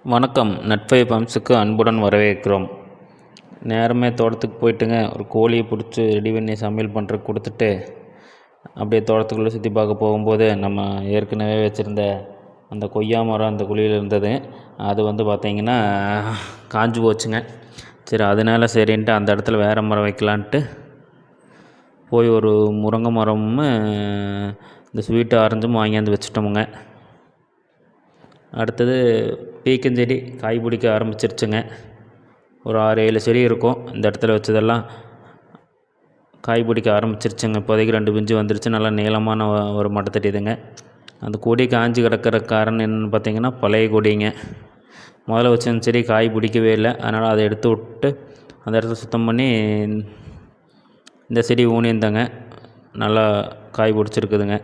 வணக்கம். நட்பை பம்ப்ஸுக்கு அன்புடன் வரவேற்கிறோம். நேரமே தோட்டத்துக்கு போயிட்டுங்க, ஒரு கோழியை பிடிச்சி ரெடி பண்ணி சமையல் பண்ணுறதுக்கு கொடுத்துட்டு, அப்படியே தோட்டத்துக்குள்ளே சுற்றி பார்க்க போகும்போது, நம்ம ஏற்கனவே வச்சுருந்த அந்த கொய்யா மரம் அந்த குழியில் இருந்தது. அது பார்த்திங்கன்னா காஞ்சு போச்சுங்க. சரி, அதனால சரின்ட்டு அந்த இடத்துல வேறு மரம் வைக்கலான்ட்டு போய் ஒரு முருங்கை மரமும் இந்த ஸ்வீட் ஆரஞ்சும் வாங்கியாந்து வச்சுட்டோமுங்க. அடுத்தது பீக்கஞ்செடி காய் பிடிக்க ஆரம்பிச்சிருச்சுங்க. ஒரு 6-7 செடி இருக்கும். இந்த இடத்துல வச்சதெல்லாம் காய் பிடிக்க ஆரம்பிச்சிருச்சுங்க. இப்போதைக்கு 2 பிஞ்சு வந்துருச்சு. நல்லா நீளமான ஒரு மட்டை தெரியுதுங்க. அந்த கொடி காஞ்சி கிடக்கிற காரணம் என்னென்னு பார்த்திங்கன்னா, பழைய கொடிங்க. முதல்ல வச்ச செடி காய் பிடிக்கவே இல்லை. அதனால் அதை எடுத்து விட்டு அந்த இடத்த சுத்தம் பண்ணி இந்த செடி ஊனியிருந்தாங்க. நல்லா காய் பிடிச்சிருக்குதுங்க.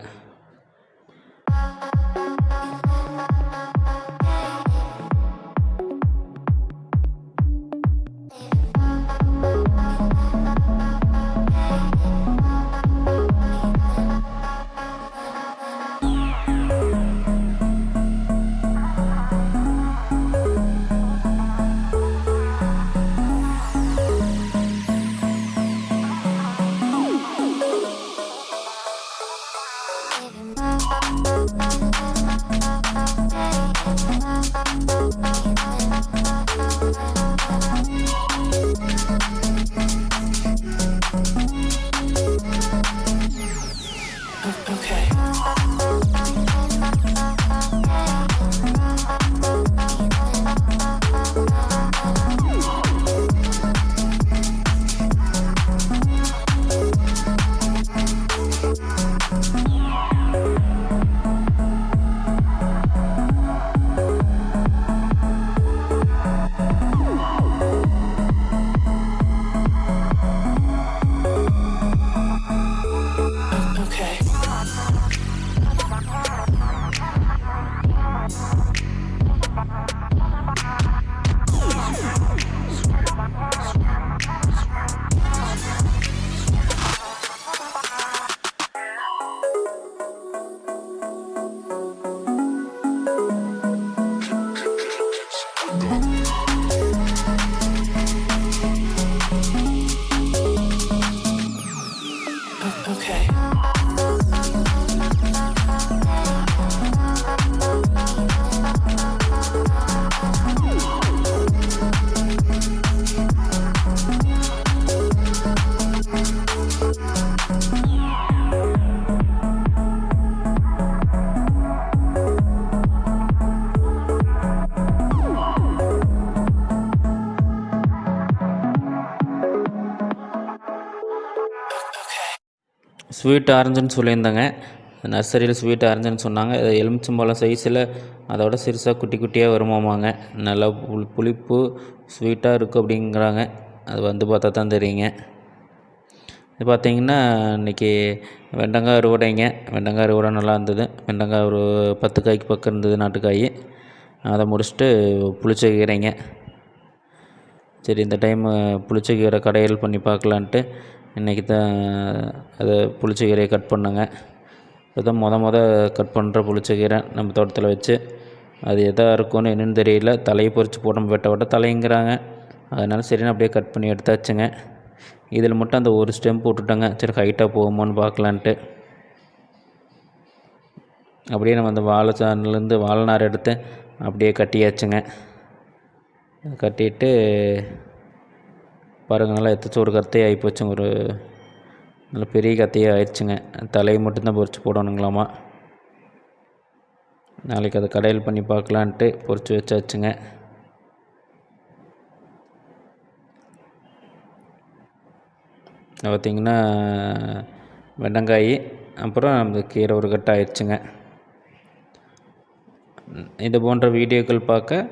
ஸ்வீட் ஆரஞ்சுன்னு சொல்லியிருந்தாங்க. நர்சரியில் ஸ்வீட் ஆரஞ்சுன்னு சொன்னாங்க. அது எலுமிச்சம்பழம் சைஸில் அதோட சிறுசாக குட்டி குட்டியாக வருமாமாங்க. நல்லா புளிப்பு ஸ்வீட்டாக இருக்குது அப்படிங்கிறாங்க. அது பார்த்தா தான் தெரியுங்க. இது பார்த்திங்கன்னா இன்றைக்கி வெண்டைக்காய் அறுவடைங்க. வெண்டைக்காய் அறுவடை நல்லா இருந்தது. வெண்டைக்காய் ஒரு 10 காய்க்கு பக்கம் இருந்தது, நாட்டுக்காய். அதை முடிச்சுட்டு புளிச்சக்கீரைங்க. சரி, இந்த டைமு புளிச்சக்கீரை கடையில் பண்ணி பார்க்கலான்ட்டு இன்றைக்கி தான் அதை புளிச்சக்கீரையை கட் பண்ணேங்க. இதுதான் கட் பண்ணுற புளிச்சக்கீரை நம்ம தோட்டத்தில் வச்சு. அது எதாக இருக்கும்னு என்னென்னு தெரியல. தலையை பொறிச்சு போட்டோம், வெட்ட தலைங்கிறாங்க. அதனால் சரின்னு அப்படியே கட் பண்ணி எடுத்தாச்சுங்க. இதில் மட்டும் அந்த ஒரு ஸ்டெம் போட்டுட்டோங்க. சரி, ஹைட்டாக போகுமோன்னு பார்க்கலான்ட்டு. அப்படியே நம்ம அந்த வாழை சாணிலேருந்து வாழை நார் எடுத்து அப்படியே கட்டியாச்சுங்க. கட்டிட்டு பாருங்கள், நல்லா எத்தாச்சும் ஒரு கத்தையே ஆகிப்போச்சுங்க. ஒரு நல்ல பெரிய கத்தையே ஆயிடுச்சுங்க. தலையை மட்டும்தான் பொறிச்சு போடணுங்களாமா. நாளைக்கு அதை கடையில் பண்ணி பார்க்கலான்ட்டு பொறிச்சு வச்சாச்சுங்க. பார்த்திங்கன்னா வெண்டைக்காய், அப்புறம் அந்த கீரை ஒரு கட்டு ஆயிடுச்சுங்க. இது போன்ற வீடியோக்கள் பார்க்க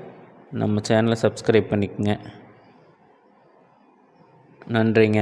நம்ம சேனலை சப்ஸ்கிரைப் பண்ணிக்கோங்க. நன்றிங்க.